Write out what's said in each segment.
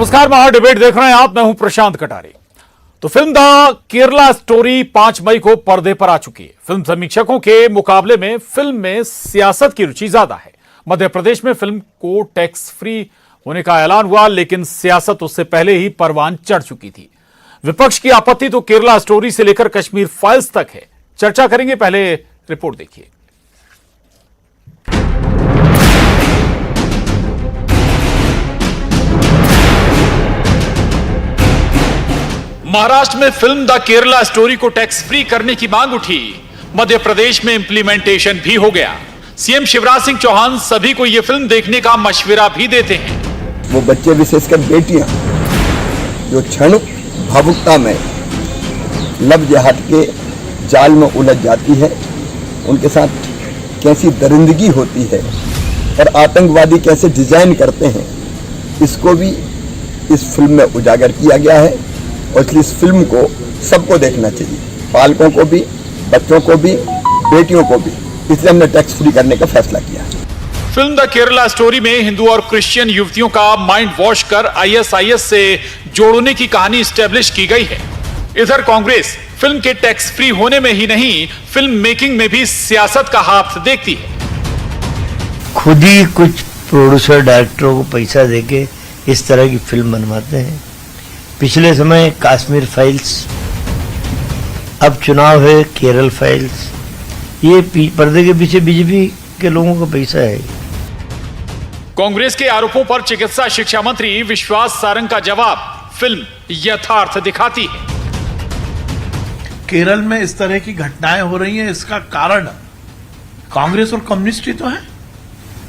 नमस्कार, महा डिबेट देख रहे हैं आप। मैं हूं प्रशांत कटारे। तो फिल्म द केरला स्टोरी 5 मई को पर्दे पर आ चुकी है। फिल्म समीक्षकों के मुकाबले में फिल्म में सियासत की रुचि ज्यादा है। मध्य प्रदेश में फिल्म को टैक्स फ्री होने का ऐलान हुआ, लेकिन सियासत उससे पहले ही परवान चढ़ चुकी थी। विपक्ष की आपत्ति तो केरला स्टोरी से लेकर कश्मीर फाइल्स तक है। चर्चा करेंगे, पहले रिपोर्ट देखिए। महाराष्ट्र में फिल्म द केरला स्टोरी को टैक्स फ्री करने की मांग उठी। मध्य प्रदेश में इंप्लीमेंटेशन भी हो गया। सीएम शिवराज सिंह चौहान सभी को यह फिल्म देखने का मशवरा भी देते हैं। वो बच्चे, विशेषकर बेटियां, जो क्षण भावुकता में लव जिहाद के जाल में उलझ जाती है, उनके साथ कैसी दरिंदगी होती है और आतंकवादी कैसे डिजाइन करते हैं, इसको भी इस फिल्म में उजागर किया गया है। और इसलिए इस फिल्म को सबको देखना चाहिए, पालकों को भी, बच्चों को भी, बेटियों को भी। इसलिए हमने टैक्स फ्री करने का फैसला किया। फिल्म द केरला स्टोरी में हिंदू और क्रिश्चियन युवतियों का माइंड वॉश कर आईएसआईएस से जोड़ने की कहानी स्टैब्लिश की गई है। इधर कांग्रेस फिल्म के टैक्स फ्री होने में ही नहीं, फिल्म मेकिंग में भी सियासत का हाथ देखती है। खुद ही कुछ प्रोड्यूसर डायरेक्टरों को पैसा देके इस तरह की फिल्म बनवाते हैं। पिछले समय कश्मीर फाइल्स, अब चुनाव है केरल फाइल्स। ये पर्दे के पीछे बीजेपी के लोगों का पैसा है। कांग्रेस के आरोपों पर चिकित्सा शिक्षा मंत्री विश्वास सारंग का जवाब, फिल्म यथार्थ दिखाती है। केरल में इस तरह की घटनाएं हो रही हैं, इसका कारण कांग्रेस और कम्युनिस्ट ही तो है,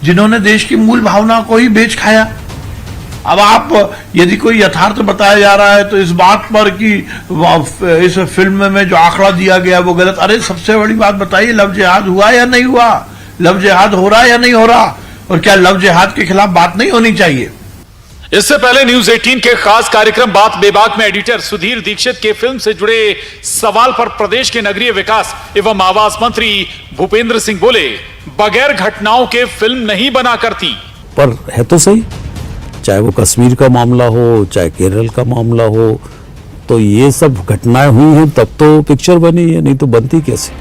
जिन्होंने देश की मूल भावना को ही बेच खाया। अब आप यदि कोई यथार्थ बताया जा रहा है तो इस बात पर कि इस फिल्म में जो आंकड़ा दिया गया वो गलत। अरे सबसे बड़ी बात बताइए, लव जिहाद हुआ या नहीं हुआ? लव जिहाद हो रहा है या नहीं हो रहा? और क्या लव जिहाद के खिलाफ बात नहीं होनी चाहिए? इससे पहले न्यूज 18 के खास कार्यक्रम बात बेबाक में एडिटर सुधीर दीक्षित के फिल्म से जुड़े सवाल पर प्रदेश के नगरीय विकास एवं आवास मंत्री भूपेंद्र सिंह बोले, बगैर घटनाओं के फिल्म नहीं बना करती। पर है तो सही, चाहे वो कश्मीर का मामला हो, चाहे केरल का मामला हो, तो ये सब घटनाएं हुई हैं तब तो पिक्चर बनी है, नहीं तो बनती कैसे?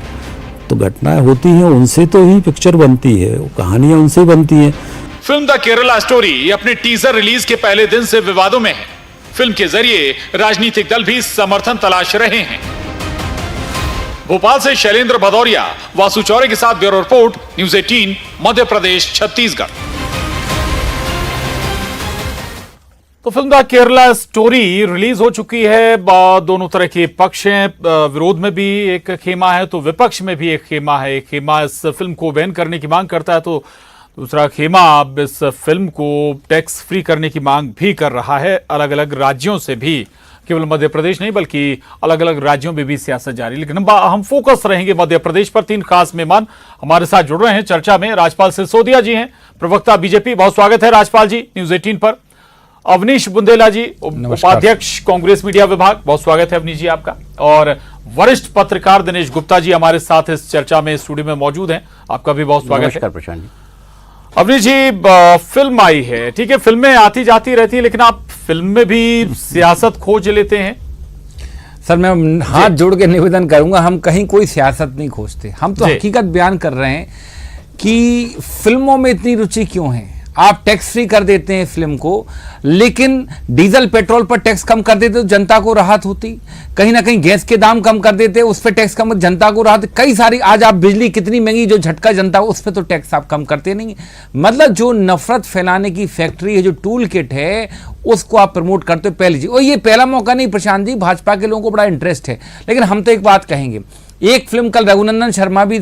तो घटनाएं होती हैं, उनसे तो ही पिक्चर बनती है, कहानियां उनसे ही बनती हैं। फिल्म द केरला स्टोरी अपने टीजर रिलीज के पहले दिन से विवादों में है। फिल्म के जरिए राजनीतिक दल भी समर्थन तलाश रहे हैं। भोपाल से शैलेंद्र भदौरिया, वासु चौरे के साथ bureau report, news 18, Madhya Pradesh, Chhattisgarh. तो film the Kerala story release हो चुकी है। दोनों तरह के पक्ष हैं। विरोध में भी एक खेमा है तो विपक्ष में भी एक खेमा है। एक खेमा इस फिल्म को बैन करने की मांग करता है तो दूसरा खेमा अब इस फिल्म को टैक्स फ्री करने की मांग भी कर रहा है। अलग अलग राज्यों से भी, केवल मध्य प्रदेश नहीं बल्कि अलग अलग राज्यों में भी सियासत जारी। लेकिन हम फोकस रहेंगे मध्य प्रदेश पर। 3 खास मेहमान हमारे साथ जुड़ रहे हैं चर्चा में। राजपाल सिसोदिया जी हैं, प्रवक्ता बीजेपी, बहुत स्वागत है राजपाल जी न्यूज 18 पर। अवनीश बुंदेला जी, उपाध्यक्ष कांग्रेस मीडिया विभाग, बहुत स्वागत है अवनीश जी आपका। और वरिष्ठ पत्रकार दिनेश गुप्ता जी हमारे साथ इस चर्चा में स्टूडियो में मौजूद हैं, आपका भी बहुत स्वागत है। प्रशांत जी। अवनीश जी, फिल्म आई है, ठीक है, फिल्में आती जाती रहती है, लेकिन आप फिल्म में भी सियासत खोज लेते हैं। सर, मैं हाथ जोड़ के निवेदन करूंगा, हम कहीं कोई सियासत नहीं खोजते। हम तो हकीकत बयान कर रहे हैं कि फिल्मों में इतनी रुचि क्यों है। आप टैक्स फ्री कर देते हैं फिल्म को, लेकिन डीजल पेट्रोल पर टैक्स कम कर देते तो जनता को राहत होती। कहीं ना कहीं गैस के दाम कम कर देते, उस पर टैक्स कम, जनता को राहत। कई सारी, आज आप बिजली कितनी महंगी, जो झटका जनता को, उस पर तो टैक्स आप कम करते नहीं। मतलब जो नफरत फैलाने की फैक्ट्री है, जो टूल किट है, उसको आप प्रमोट करते हो पहली चीज। और ये पहला मौका नहीं प्रशांत जी, भाजपा के लोगों को बड़ा इंटरेस्ट है। लेकिन हम तो एक बात कहेंगे, एक फिल्म कल रघुनंदन शर्मा भी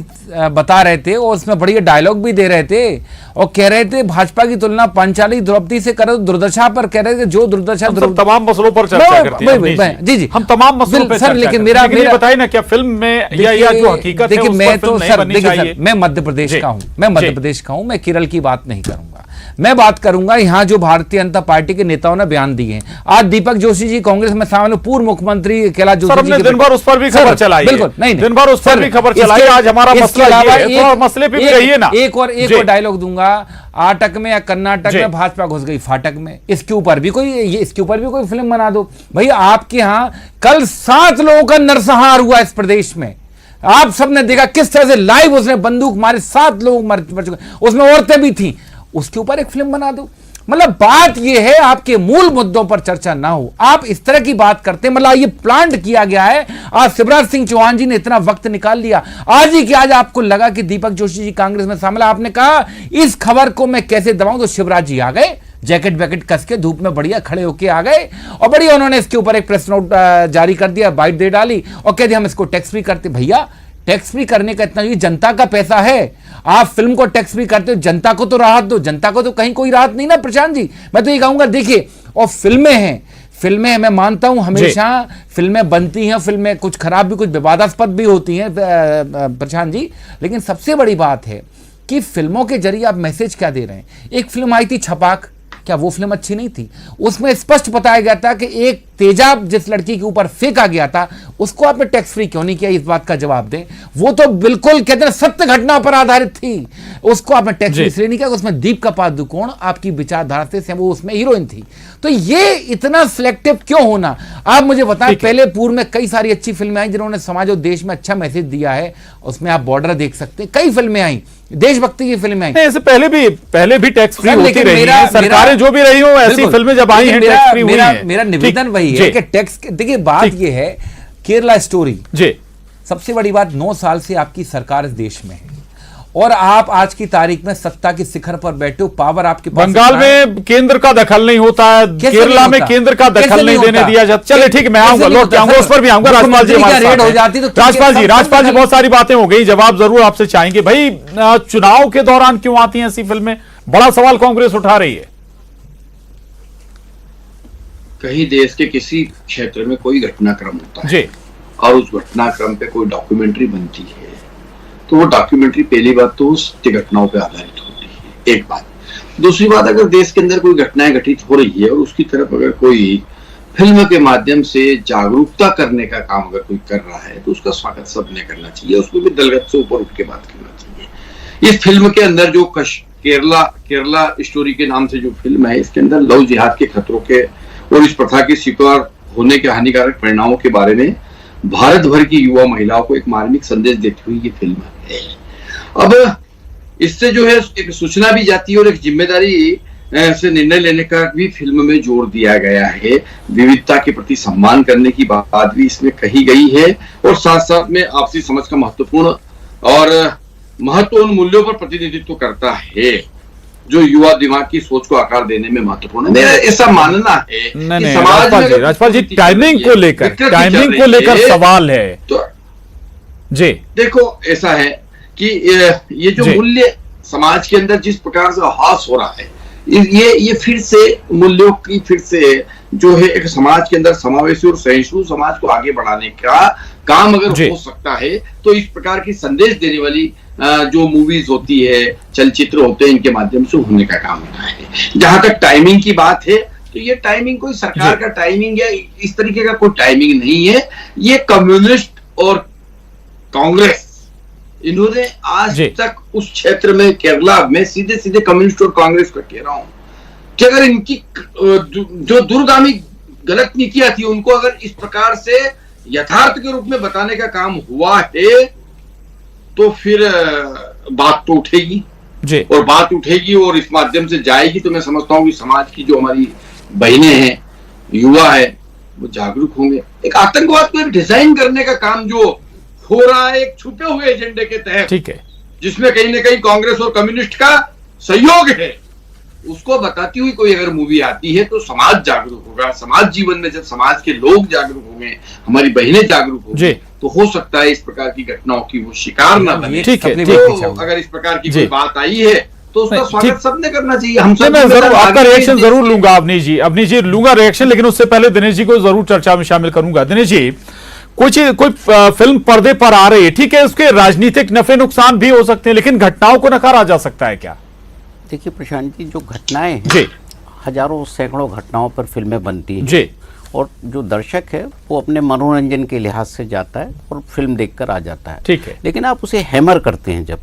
बता रहे थे और उसमें बढ़िया डायलॉग भी दे रहे थे और कह रहे थे भाजपा की तुलना पांचाली द्रौपदी से करो, दुर्दशा पर कह रहे थे। जो दुर्दशा तमाम मसलों पर चर्चा करते हैं जी, हम तमाम मसलों पर सर। लेकिन मेरा बताइए ना, क्या फिल्म में या जो हकीकत है, देखिए मैं तो सर, देखिए सर, मैं मध्य प्रदेश का हूं, मैं केरल की बात नहीं करूंगा। मैं बात करूंगा यहाँ जो भारतीय जनता पार्टी के नेताओं ने बयान दिए हैं। आज दीपक जोशी जी कांग्रेस में शामिल, पूर्व मुख्यमंत्री कैलाश जोशी जी दिन भर उस पर भी खबर चलाई, बिल्कुल नहीं, दिन भर उस पर भी खबर चलाई। आज हमारा मसला ये है, थोड़ा मसले पे भी रहिए ना। एक और डायलॉग दूंगा, आटक में या कर्नाटक में भाजपा घुस गई फाटक में, इसके ऊपर भी कोई फिल्म बना दो भाई। आपके यहाँ कल 7 लोगों का नरसंहार हुआ इस प्रदेश में, आप सबने देखा किस तरह से लाइव उसने बंदूक मारे, 7 लोग मर चुके, उसमें औरतें भी थी, उसके ऊपर एक फिल्म बना दो। मतलब बात यह है आपके मूल मुद्दों पर चर्चा ना हो, आप इस तरह की बात करते हैं। मतलब ये प्लांट किया गया है। आज शिवराज सिंह चौहान जी ने इतना वक्त निकाल लिया, आज ही कि आज आपको लगा कि दीपक जोशी जी कांग्रेस में शामिल है, आपने कहा इस खबर को मैं कैसे दबाऊं, तो शिवराज जी आ गए, जैकेट वैकेट कस के धूप में बढ़िया खड़े होके आ गए और बढ़िया उन्होंने इसके ऊपर एक प्रेस नोट जारी कर दिया, बाइट दे डाली और कह दिया हम इसको टैक्स फ्री करते। भैया टैक्स फ्री करने का इतना, ये जनता का पैसा है, आप फिल्म को टैक्स फ्री करते हो, जनता को तो राहत दो। जनता को तो कहीं कोई राहत नहीं ना प्रशांत जी, मैं तो ये कहूंगा देखिए। और फिल्में मैं मानता हूं हमेशा फिल्में बनती हैं, फिल्में कुछ खराब भी, कुछ विवादास्पद भी होती हैं प्रशांत जी, लेकिन सबसे बड़ी बात है कि फिल्मों के जरिए आप मैसेज क्या दे रहे हैं। एक फिल्म आई थी छपाक, क्या वो फिल्म अच्छी नहीं थी? उसमें स्पष्ट बताया गया था कि एक तेजाब जिस लड़की के ऊपर फेंका गया था उसको आपने टैक्स फ्री क्यों नहीं किया, इस बात का जवाब दें। वो तो बिल्कुल कहते हैं सत्य घटना पर आधारित थी, उसको आपने टैक्स फ्री इसलिए नहीं किया, उसमें दीपिका पादुकोण आपकी विचारधारा से वो उसमें हीरोइन थी। तो ये इतना सिलेक्टिव क्यों होना, आप मुझे बताएं। पहले पूर्व में कई सारी अच्छी फिल्में आई जिन्होंने समाज और देश में अच्छा मैसेज दिया है, उसमें आप बॉर्डर देख सकते हैं, कई फिल्में आई, देशभक्ति की फिल्में आई। इससे पहले भी टैक्स फ्री होती रही है, सरकारें जो भी रही हो ऐसी फिल्में जब आई हैं टैक्स फ्री हुई हैं। मेरा निवेदन वही है कि टैक्स, देखिए बात ये है, केरला स्टोरी जी सबसे बड़ी बात, 9 साल से आपकी सरकार इस देश में है और आप आज की तारीख में सत्ता के शिखर पर बैठे हो, पावर आपके पास। बंगाल में केंद्र का दखल नहीं होता है, केरला में केंद्र का दखल नहीं देने दिया जाता। चलिए ठीक है, मैं आऊंगा, लौट के आऊंगा, उस पर भी आऊंगा। राजपाल जी राजपाल जी बहुत सारी बातें हो गई, जवाब जरूर आपसे चाहेंगे। भाई चुनाव के दौरान क्यों आती हैं ऐसी फिल्में, बड़ा सवाल कांग्रेस उठा रही है। कहीं देश के किसी क्षेत्र में कोई घटनाक्रम होता है जी, और उस घटनाक्रम पे कोई डॉक्यूमेंट्री बनती है, तो वो डॉक्यूमेंट्री पहली बात तो सत्य घटनाओं पे आधारित होती है, एक बात। दूसरी बात, अगर देश के अंदर कोई घटनाएं घटित हो रही है और उसकी तरफ अगर कोई फिल्म के माध्यम से जागरूकता करने का काम अगर कोई कर रहा है तो उसका स्वागत सबने करना चाहिए, उसमें भी दलगत से ऊपर उठ के बात करना चाहिए। इस फिल्म के अंदर जो केरला स्टोरी के नाम से जो फिल्म है, इसके अंदर लव जिहाद के खतरों के और इस प्रथा के शिकार होने के हानिकारक परिणामों के बारे में भारत भर की युवा महिलाओं को एक मार्मिक संदेश देती हुई ये फिल्म है। अब इससे जो है एक सूचना भी जाती है और एक जिम्मेदारी से निर्णय लेने का भी फिल्म में जोर दिया गया है। विविधता के प्रति सम्मान करने की बात भी इसमें कही गई है और साथ साथ में आपसी समझ का महत्वपूर्ण और महत्वपूर्ण मूल्यों पर प्रतिनिधित्व करता है, जो युवा दिमाग की सोच को आकार देने में महत्वपूर्ण है। मेरा ऐसा मानना है कि समाज में राजपाल जी टाइमिंग को लेकर सवाल है तो जी। देखो ऐसा है कि ये जो मूल्य समाज के अंदर जिस प्रकार से ह्रास हो रहा है, ये फिर से मूल्यों की फिर से जो है एक समाज के अंदर समावेशी और सहिष्णु समाज को आगे बढ़ाने का काम अगर हो सकता है तो इस प्रकार की संदेश देने वाली जो मूवीज होती है, चलचित्र होते हैं, इनके माध्यम से होने का काम होता है। जहां तक टाइमिंग की बात है तो ये टाइमिंग कोई सरकार का टाइमिंग या इस तरीके का कोई टाइमिंग नहीं है। ये कम्युनिस्ट और कांग्रेस, इन्होंने आज तक उस क्षेत्र में, केरला में सीधे सीधे कम्युनिस्ट और कांग्रेस का कह रहा हूं कि अगर इनकी जो दूरगामी गलत नीतियां थी उनको अगर इस प्रकार से यथार्थ के रूप में बताने का काम हुआ है तो फिर बात तो उठेगी जी, और बात उठेगी और इस माध्यम से जाएगी। तो मैं समझता हूँ कि समाज की जो हमारी बहनें हैं, युवा है, वो जागरूक होंगे। एक आतंकवाद को एक डिजाइन करने का काम जो हो रहा है एक छुपे हुए एजेंडे के तहत, ठीक है, जिसमें कहीं ना कहीं कांग्रेस और कम्युनिस्ट का सहयोग है, उसको बताती हुई कोई अगर मूवी आती है तो समाज जागरूक होगा। समाज जीवन में जब समाज के लोग जागरूक होंगे, हमारी बहनें जागरूक होंगी, तो हो सकता है इस प्रकार की घटनाओं की वो शिकार ना बने। ठीक है, तो अगर इस प्रकार की कोई बात आई है तो उसका स्वागत सबने करना चाहिए। हम सब मैं जरूर आपका रिएक्शन जरूर लूंगा। अवनीश जी लूंगा रिएक्शन, लेकिन उससे पहले दिनेश जी को जरूर चर्चा में शामिल करूंगा। दिनेश जी, कोई फिल्म पर्दे पर आ रही है, ठीक है, उसके राजनीतिक नफे नुकसान भी हो सकते हैं, लेकिन घटनाओं को नकारा जा सकता है क्या? देखिए प्रशांत जी, जो घटनाएं हैं, जी हजारों सैकड़ों घटनाओं पर फिल्में बनती हैं जी, और जो दर्शक है वो अपने मनोरंजन के लिहाज से जाता है और फिल्म देखकर आ जाता है। ठीक है। लेकिन आप उसे हैमर करते हैं। जब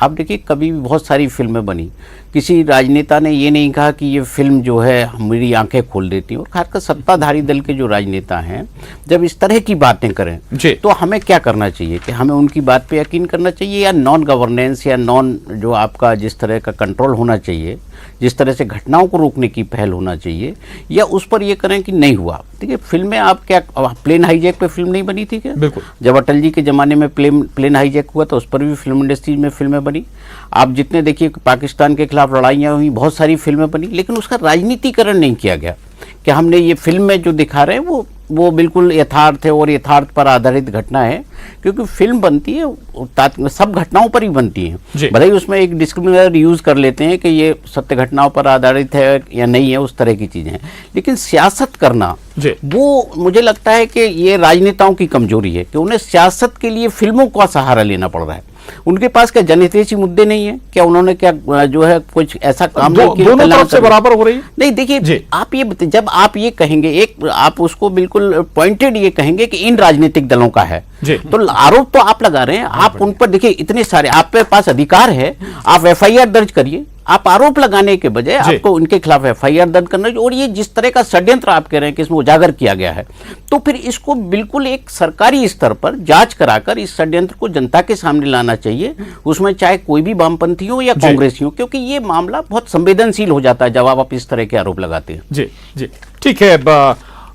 आप देखिए, कभी भी बहुत सारी फिल्में बनी, किसी राजनेता ने ये नहीं कहा कि ये फिल्म जो है मेरी आंखें खोल देती है। और खासकर सत्ताधारी दल के जो राजनेता हैं, जब इस तरह की बातें करें जी, तो हमें क्या करना चाहिए कि हमें उनकी बात पे यकीन करना चाहिए, या नॉन गवर्नेंस या नॉन जो आपका जिस तरह का कंट्रोल होना चाहिए, जिस तरह से घटनाओं को रोकने की पहल होना चाहिए, या उस पर ये करें कि नहीं हुआ। देखिए, फिल्में आप क्या प्लेन हाईजैक पे फिल्म नहीं बनी थी क्या? बिल्कुल। जब अटल जी के ज़माने में प्लेन हाईजैक हुआ तो उस पर भी फिल्म इंडस्ट्री में फिल्में बनी। आप जितने देखिए, पाकिस्तान के खिलाफ लड़ाइयाँ हुई, बहुत सारी फिल्में बनी, लेकिन उसका राजनीतिकरण नहीं किया गया कि हमने ये फिल्म में जो दिखा रहे हैं वो बिल्कुल यथार्थ है और यथार्थ पर आधारित घटना है। क्योंकि फिल्म बनती है सब घटनाओं पर ही बनती है, भले ही उसमें एक डिस्क्रिमिनेटर यूज़ कर लेते हैं कि ये सत्य घटनाओं पर आधारित है या नहीं है, उस तरह की चीज़ें हैं। लेकिन सियासत करना, वो मुझे लगता है कि ये राजनेताओं की कमजोरी है कि उन्हें सियासत के लिए फिल्मों का सहारा लेना पड़ रहा है। उनके पास क्या जनहितैषी मुद्दे नहीं है क्या? उन्होंने क्या जो है कुछ ऐसा काम नहीं किया? दोनों तरफ से बराबर हो रही है? नहीं, देखिए, आप ये जब आप ये कहेंगे, एक आप उसको बिल्कुल पॉइंटेड ये कहेंगे कि इन राजनीतिक दलों का है, तो आरोप तो आप लगा रहे हैं। आप उन पर देखिए, इतने सारे आपके पास अधिकार है, आप एफआईआर दर्ज करिए। आप आरोप लगाने के बजाय आपको उनके खिलाफ एफआईआर दर्ज करना चाहिए। और ये जिस तरह का षड्यंत्र आप कह रहे हैं कि इसमें उजागर किया गया है, तो फिर इसको बिल्कुल एक सरकारी स्तर पर जांच कराकर इस षड्यंत्र को जनता के सामने लाना चाहिए, उसमें चाहे कोई भी वामपंथी हो या कांग्रेसी हो, क्योंकि ये मामला बहुत संवेदनशील हो जाता है जब आप इस तरह के आरोप लगाते हैं। जी जी, ठीक है।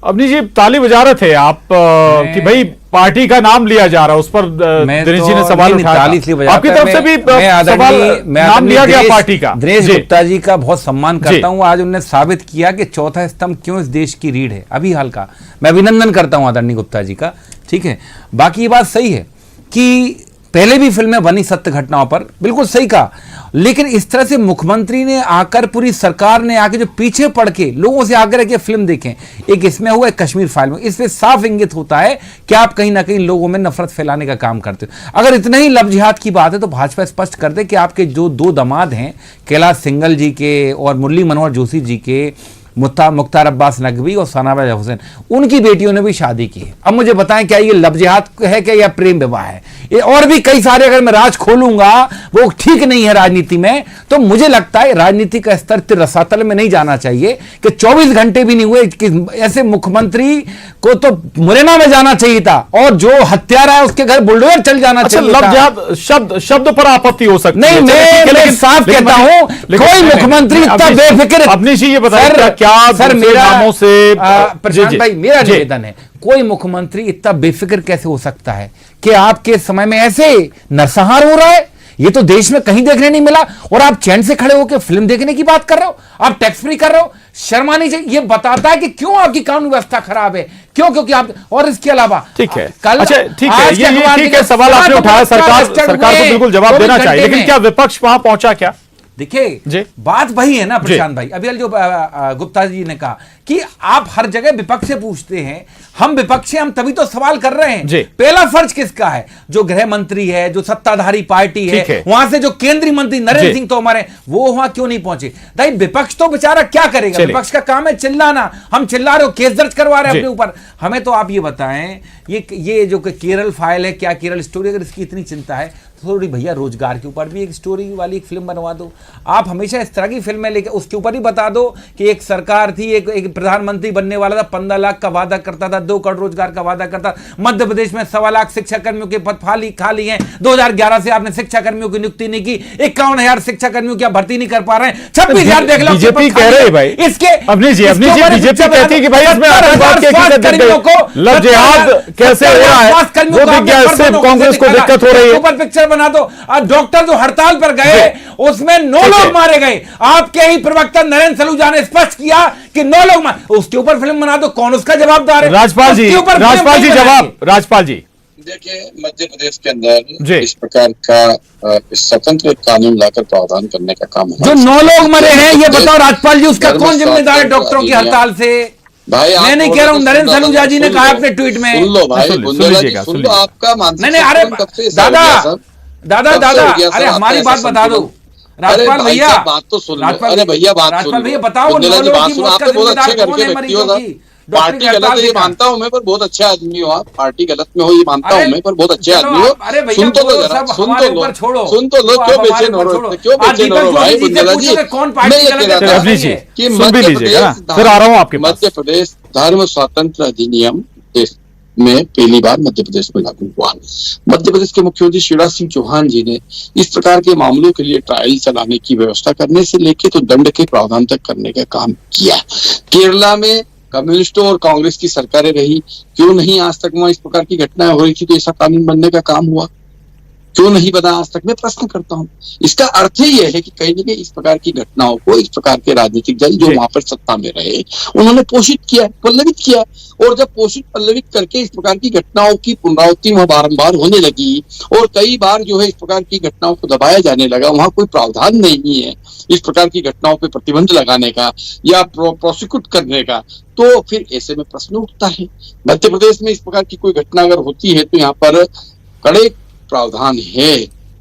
अवनीश जी, ताली बजा रहे थे आप कि भाई पार्टी का नाम लिया जा रहा है, उस पर दिनेश जी ने सवाल उठाया। आपकी तरफ से भी सवाल नाम लिया गया पार्टी का। दिनेश गुप्ता जी का बहुत सम्मान करता हूं। आज उन्होंने साबित किया कि चौथा स्तंभ क्यों इस देश की रीढ़ है, अभी हाल का। मैं अभिनंदन करता हूं आदरणीय गुप्ता जी का। ठीक है, बाकी ये बात सही है कि पहले भी फिल्में बनी सत्य घटनाओं पर, बिल्कुल सही कहा। लेकिन इस तरह से मुख्यमंत्री ने आकर, पूरी सरकार ने आकर जो पीछे पड़ के लोगों से आग्रह किया फिल्म देखें, एक इसमें हुआ, एक कश्मीर फाइल में, इसमें साफ इंगित होता है कि आप कहीं ना कहीं लोगों में नफरत फैलाने का काम करते हो। अगर इतना ही लब जिहाद की बात है तो भाजपा स्पष्ट कर दे कि आपके जो दो दामाद हैं, कैलाश सिंघल जी के और मुरली मनोहर जोशी जी के, मुख्तार अब्बास नकवी और सनाबाज हुसैन, उनकी बेटियों ने भी शादी की है। अब मुझे बताएं, क्या ये लब जिहाद है क्या या प्रेम विवाह है? ये और भी कई सारे, अगर मैं राज खोलूंगा वो ठीक नहीं है राजनीति में, तो मुझे लगता है राजनीति का स्तर रसातल में नहीं जाना चाहिए कि 24 घंटे भी नहीं हुए कि ऐसे मुख्यमंत्री को तो मुरैना में जाना चाहिए था, और जो हत्यारा है उसके घर बुलडोजर चल जाना चाहिए। लब जिहाद शब्द पर आपत्ति हो सकती है। नहीं, मैं साफ कहता हूं, कोई मुख्यमंत्री इतना बेफिक्र। अपनी ये बताइए क्या सर, मेरा नामों से प्रशांत भाई, मेरा निवेदन है, कोई मुख्यमंत्री इतना बेफिक्र कैसे हो सकता है कि आपके समय में ऐसे नरसंहार हो रहा है? ये तो देश में कहीं देखने नहीं मिला, और आप चैन से खड़े होकर फिल्म देखने की बात कर रहे हो, आप टैक्स फ्री कर रहे हो। शर्म आनी चाहिए। ये बताता है कि क्यों आपकी कानून व्यवस्था खराब है, क्योंकि आप, और इसके अलावा ठीक है, कल, अच्छा ठीक है, ये ठीक है, सवाल आपने उठाया, सरकार को बिल्कुल जवाब देना चाहिए, लेकिन क्या विपक्ष वहां पहुंचा क्या? देखिए, बात वही है ना प्रशांत भाई, अभी जो गुप्ता जी ने कहा कि आप हर जगह विपक्ष से पूछते हैं, हम विपक्ष हैं, हम तभी तो सवाल कर रहे हैं। पहला फर्ज किसका है? जो गृह मंत्री है, जो सत्ताधारी पार्टी है, वहां से जो केंद्रीय मंत्री नरेंद्र सिंह तोमर है, वो वहां क्यों नहीं पहुंचे? भाई विपक्ष तो बेचारा क्या करेगा? विपक्ष का काम है चिल्लाना। हम चिल्ला रहे हो, केस दर्ज करवा रहे हैं अपने ऊपर। हमें तो आप ये बताएं, ये जो केरल फाइल है, क्या केरल स्टोरी, अगर इसकी इतनी चिंता है थोड़ी भैया रोजगार के ऊपर भी एक स्टोरी वाली एक फिल्म बनवा दो। आप हमेशा इस तरह की फिल्में लेके उसके ऊपर ही बता दो कि एक सरकार थी, एक प्रधानमंत्री बनने वाला था, 15 लाख का वादा करता था, 2 करोड़ रोजगार का वादा करता। मध्य प्रदेश में 1.25 लाख शिक्षा कर्मियों के पद खाली हैं। 2011 से आपने शिक्षा कर्मियों की नियुक्ति नहीं की। 51,000 शिक्षा कर्मियों की भर्ती नहीं कर पा रहे हैं। 26,000 देख लो, बीजेपी कह रहे हैं भाई, इसके बीजेपी कहती है कि भाई इसमें लब जिहाद कैसे हो रहा है, कांग्रेस को दिक्कत हो रही है। ऊपर पिक्चर बना दो। डॉक्टर जो हड़ताल पर गए उसमें 9 लोग मारे गए। आपके ही प्रवक्ता नरेंद्र सलूजा ने स्पष्ट किया कि 9 लोग उसके ऊपर फिल्म बना दो, कौन उसका जवाबदार है? राजपाल जी जवाब। राजपाल जी देखिए, मध्य प्रदेश के अंदर इस प्रकार का स्वतंत्र कानून लाकर प्रावधान करने का काम जो 9 लोग मरे हैं, ये बताओ राजपाल जी, उसका कौन जिम्मेदार है डॉक्टरों की हड़ताल से? भाई मैं नहीं कह रहा हूँ, नरेंद्र सलूजा जी ने कहा अपने ट्वीट में। सुन लो भाई, सुन लो, आपका नहीं, अरे दादा, अरे हमारी बात बता दो। राजपाल भाई भैया, साहब, बात तो सुन लो। अरे भैया बात सुन राजपाल लो। भैया बताओ, बुंदेला जी, बात सुनो। आपने बहुत अच्छे घर के है व्यक्ति हो मरीजों ना। की? पार्टी गलत है ये मानता हूँ मैं, पर बहुत अच्छे आदमी हो आप। पार्टी गलत में हो ये मानता हूँ मैं, पर बहुत अच्छे आदमी हो। अरे भैया सुन तो लो बोलो, जरा, सब सुन हमारे तो लो, ऊपर छोड़ो, सुन तो लो। वो क्यों आप हमारे बेचैन हो ऊपर रहे छोड़ो। हो? क्यों आज बेचैन हो रहे हो दीपक भाई जोशी से बुंदेला जी? पूछो कि कौन पार्टी मैं ये गलत कह है, रहा था अवनीश जी, कि सुन भी लीजिएगा ना, फिर आ रहा हूँ आपके पास। मध्य प्रदेश धर्म स्वतंत्र अधिनियम देश में पहली बार मध्य प्रदेश में लागू हुआ। मध्य प्रदेश के मुख्यमंत्री शिवराज सिंह चौहान जी ने इस प्रकार के मामलों के लिए ट्रायल चलाने की व्यवस्था करने से लेके तो दंड के प्रावधान तक करने का काम किया। केरला में कम्युनिस्टों और कांग्रेस की सरकारें रही, क्यों नहीं आज तक वहां इस प्रकार की घटनाएं हो रही थी तो ऐसा कानून बनने का काम हुआ? क्यों नहीं बना आज तक? मैं प्रश्न करता हूं। इसका अर्थ ही यह है कि कहीं ना कहीं इस प्रकार की घटनाओं को इस प्रकार के राजनीतिक दल जो वहां पर सत्ता में रहे उन्होंने पोषित किया, पल्लवित किया। और जब पोषित पल्लवित करके इस प्रकार की घटनाओं की पुनरावृत्ति वहां बारंबार होने लगी और कई बार जो है इस प्रकार की घटनाओं को दबाया जाने लगा, वहां कोई प्रावधान नहीं है इस प्रकार की घटनाओं पर प्रतिबंध लगाने का या प्रोसिक्यूट करने का, तो फिर ऐसे में प्रश्न उठता है। मध्य प्रदेश में इस प्रकार की कोई घटना अगर होती है तो यहाँ पर कड़े प्रावधान है,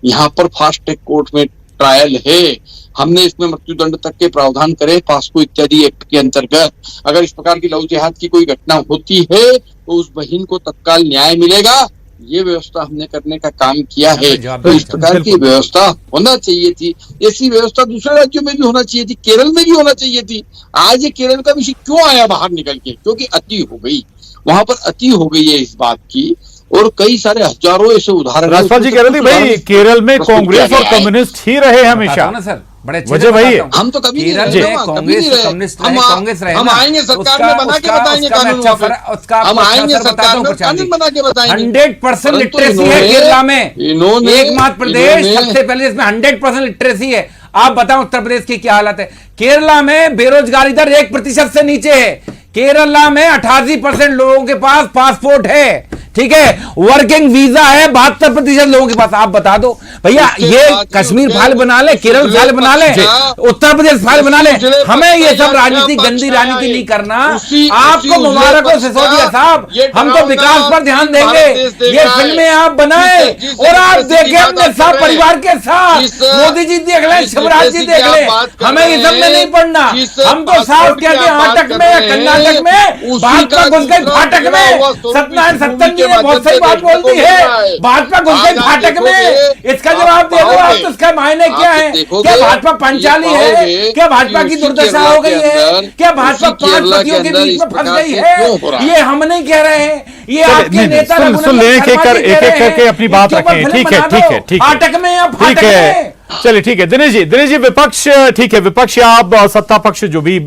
यहाँ पर फास्ट ट्रैक कोर्ट में ट्रायल है। हमने इसमें मृत्युदंड तक के प्रावधान करे पास्को इत्यादि एक्ट के अंतर्गत। अगर इस प्रकार की लव जिहाद की कोई घटना होती है तो उस बहन को तत्काल न्याय मिलेगा, ये व्यवस्था हमने करने का काम किया है। तो इस प्रकार की व्यवस्था होना चाहिए थी। ऐसी व्यवस्था दूसरे राज्यों में भी होना चाहिए थी, केरल में भी होना चाहिए थी। आज ये केरल का विषय क्यों आया बाहर निकल के? क्योंकि अति हो गई, वहां पर अति हो गई है इस बात की। और कई सारे हजारों ऐसे उदाहरण। राजपाल जी कह रहे थे भाई केरल में कांग्रेस और कम्युनिस्ट ही रहे हमेशा ना सर, बड़े अच्छे वजह से वही बताता हूं। हम तो कभी नहीं केरल रहे, में कभी कांग्रेस नहीं रहे। कम्युनिस्ट रहे, हम कांग्रेस रहे हम ना, आएंगे सरकार में बना के बताएंगे उसका मैं कानून अच्छा वहाँ पे। उसका हम आपको आएंगे अच्छा सरकार में प्रचार कानून बना के बताएंगे। 100% परंतु लिटरेसी है इन्होंने- केरला में। इन्होंने- एकमात्र प्रदेश सबसे पहले जिसमें 100% लिटरेसी है। आप बताओ उत्तर प्रदेश की क्या हालत है? केरला में बेरोजगारी दर 1% से नीचे है। केरला में 88% लोगों के पास पासपोर्ट है, ठीक है, वर्किंग वीजा है 72% लोगों के पास। आप बता दो भैया, ये कश्मीर फाइल बना ले, केरल फाइल बना ले, उत्तर प्रदेश फाइल बना ले। हमें ये सब राजनीति, गंदी राजनीति नहीं करना। आपको मुबारक हो सिसोदिया साहब, हम तो विकास पर ध्यान देंगे। ये फिल्में आप बनाए और आप देखें अपने साथ परिवार के साथ। मोदी जी देख लें, शिवराज जी देख लें, हमें ये सब में नहीं पढ़ना। हम तो साफ कहते हैं आटक में या कर्नाटक में भाजपा घुस गई फाटक में। सत्यनारायण सत्तन जी ने बहुत सही बात बोल दी है, भाजपा घुस गई फाटक में। इसका जवाब दे दो आप, तो इसका मायने क्या है? क्या भाजपा पंचाली है? क्या भाजपा की दुर्दशा हो गई है? क्या भाजपा 5 पतियों के बीच में फंस गई है? ये हम नहीं कह रहे हैं, ये आपके नेता सुन ले, एक एक करके अपनी बात रखें। ठीक है ठीक है ठीक है, फाटक में या फाटक में। चलिए ठीक है दिनेश जी विपक्ष, ठीक है विपक्ष या आप सत्ता पक्ष जो भी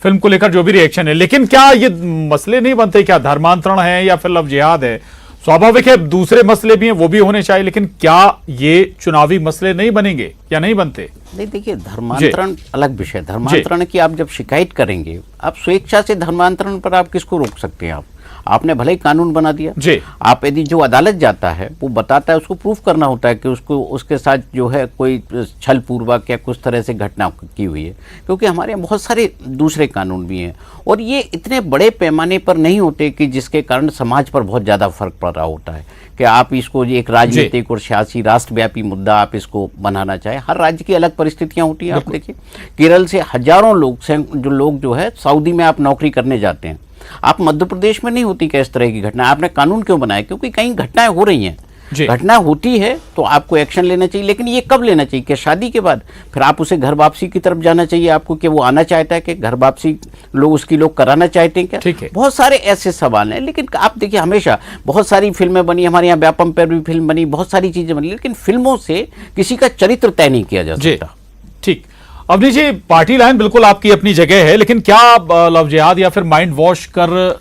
फिल्म को लेकर जो भी रिएक्शन है, लेकिन क्या ये मसले नहीं बनते? क्या धर्मांतरण है या फिर लव जिहाद है? स्वाभाविक है दूसरे मसले भी हैं, वो भी होने चाहिए, लेकिन क्या ये चुनावी मसले नहीं बनेंगे या नहीं बनते? नहीं देखिए, धर्मांतरण अलग विषय। धर्मांतरण की आप जब शिकायत करेंगे, आप स्वेच्छा से धर्मांतरण पर आप किसको रोक सकते हैं? आपने भले ही कानून बना दिया जी। आप यदि जो अदालत जाता है वो बताता है, उसको प्रूफ करना होता है कि उसको उसके साथ जो है कोई छल पूर्वक या कुछ तरह से घटना की हुई है, क्योंकि हमारे यहाँ बहुत सारे दूसरे कानून भी हैं और ये इतने बड़े पैमाने पर नहीं होते कि जिसके कारण समाज पर बहुत ज़्यादा फर्क पड़ रहा होता है कि आप इसको एक राजनीतिक और सियासी राष्ट्रव्यापी मुद्दा आप इसको बनाना चाहें। हर राज्य की अलग परिस्थितियाँ होती हैं। आप देखिए केरल से हजारों लोग जो है सऊदी में आप नौकरी करने जाते हैं, आप मध्य प्रदेश में नहीं होती क्या इस तरह की घटना? आपने कानून क्यों बनाया? क्योंकि कहीं घटनाएं हो रही हैं, घटना होती है तो आपको एक्शन लेना चाहिए। लेकिन ये कब लेना चाहिए? कि शादी के बाद? फिर आप उसे घर वापसी की तरफ जाना चाहिए आपको, कि वो आना चाहता है कि घर वापसी उसकी लोग कराना चाहते हैं क्या? ठीक है, बहुत सारे ऐसे सवाल हैं। लेकिन आप देखिए हमेशा बहुत सारी फिल्में बनी, हमारे यहाँ व्यापम पर भी फिल्म बनी, बहुत सारी चीजें बनी, लेकिन फिल्मों से किसी का चरित्र तय नहीं किया जा सकता। ठीक, अवनीश जी पार्टी लाइन बिल्कुल आपकी अपनी जगह है, लेकिन क्या लव जिहाद या फिर माइंड वॉश कर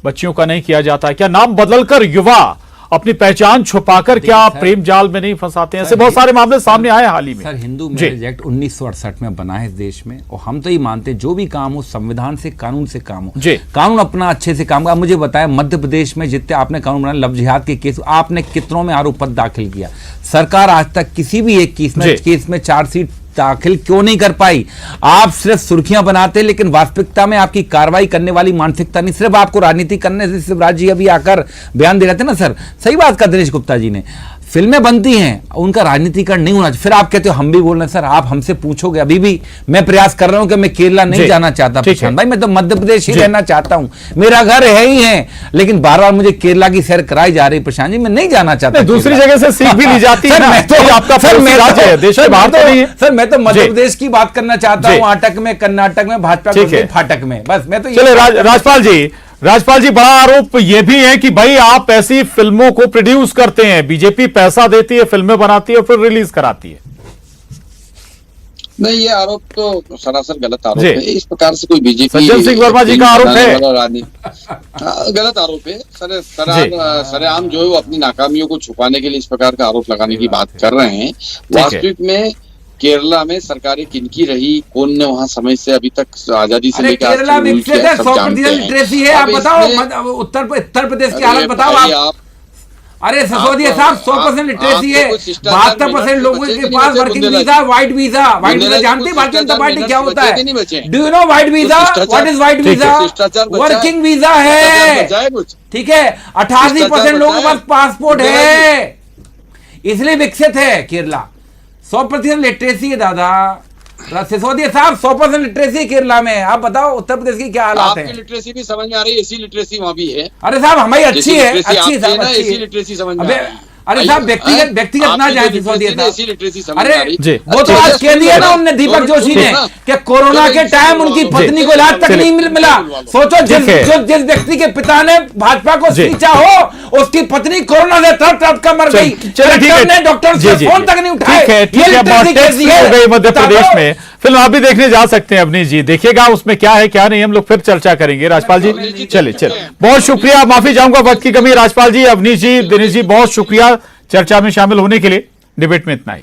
बच्चियों का नहीं किया जाता है? क्या नाम बदलकर युवा अपनी पहचान छुपाकर क्या प्रेम जाल में नहीं फंसाते हैं? ऐसे बहुत सारे मामले सामने आए हाल ही में। सर, हिंदू मैरिज एक्ट 1968 में बना है इस देश में, और हम तो ये मानते हैं जो भी काम हो संविधान से, कानून से काम हो। कानून अपना अच्छे से काम। मुझे बताया मध्य प्रदेश में जितने आपने कानून बनाया लव जिहाद के केस, आपने कितनों में आरोप पत्र दाखिल किया? सरकार आज तक किसी भी एक केस में चार्जशीट दाखिल क्यों नहीं कर पाई? आप सिर्फ सुर्खियां बनाते, लेकिन वास्तविकता में आपकी कार्रवाई करने वाली मानसिकता नहीं। सिर्फ आपको राजनीति करने से शिवराज जी अभी आकर बयान दे रहे थे ना सर, सही बात का दिनेश गुप्ता जी ने, फिल्में बनती हैं, उनका राजनीतिकरण नहीं होना चाहिए। फिर आप कहते हो हम भी बोल रहे हैं, सर आप हमसे पूछोगे, अभी भी मैं प्रयास कर रहा हूं कि मैं केरला नहीं जाना चाहता प्रशांत भाई, मैं तो मध्य प्रदेश ही रहना चाहता हूं, मेरा घर है ही है, लेकिन बार बार मुझे केरला की सैर कराई जा रही प्रशांत जी, मैं नहीं जाना चाहता। दूसरी जगह से सीख भी ली जाती है, आपका राज्य है, देश के बाहर तो नहीं है सर। मैं तो मध्य प्रदेश की बात करना चाहता हूँ, आटक में, कर्नाटक में, भाजपा के फाटक में, बस मैं तो। चलो राजपाल जी, बड़ा आरोप यह भी है कि भाई आप ऐसी फिल्मों को प्रोड्यूस करते हैं, बीजेपी पैसा देती है, फिल्में बनाती है और फिर रिलीज कराती है। नहीं, ये आरोप तो सरासर गलत आरोप है। इस प्रकार से कोई बीजेपी, सज्जन सिंह वर्मा जी का आरोप है, गलत आरोप है। सरेआम जो है वो अपनी नाकामियों को छुपाने के लिए इस प्रकार का आरोप लगाने की बात कर रहे हैं। वास्तविक में केरला में सरकारें किनकी रही, कौन ने वहां समय से अभी तक आजादी से लेकर केरला में 100% लिटरेसी है। आप बताओ उत्तर प्रदेश की हालत बताओ आप। अरे सिसोदिया साहब 100% लिटरेसी है, 72% लोगों के पास वर्किंग वीजा, व्हाइट वीजा जानते भारतीय जनता पार्टी क्या होता है? Do you know white visa? What is white visa? Working visa है, ठीक है। 88% लोगों के पास पासपोर्ट है, इसलिए विकसित है केरला। 100% लिटरेसी है दादा। सिसोदिया साहब 100% लिटरेसी केरला में। आप बताओ उत्तर प्रदेश की क्या हालात है? आपकी लिटरेसी भी समझ में आ रही है, ऐसी लिटरेसी वहां भी है। अरे साहब हमारी अच्छी है, अच्छी साहब, ऐसी लिटरेसी समझ में आ रही है। अरे साहब व्यक्तिगत ना जाए सिसोदिया साहब। अरे वो तो जी, आज कह दिया ना उनने, दीपक जोशी ने, कि कोरोना के टाइम उनकी पत्नी को इलाज तक नहीं मिला। सोचो जिस व्यक्ति के पिता ने भाजपा को सींचा हो, उसकी पत्नी कोरोना से तड़प कर मर गई, डॉक्टर से फोन तक नहीं उठाए। मध्य प्रदेश में फिल्म आप भी देखने जा सकते हैं अवनीश जी, देखिएगा उसमें क्या है क्या नहीं, हम लोग फिर चर्चा करेंगे। राजपाल जी चलिए बहुत शुक्रिया, माफी चाहूंगा वक्त की कमी। राजपाल जी, अवनीश जी, दिनेश जी, बहुत शुक्रिया चर्चा में शामिल होने के लिए। डिबेट में इतना ही।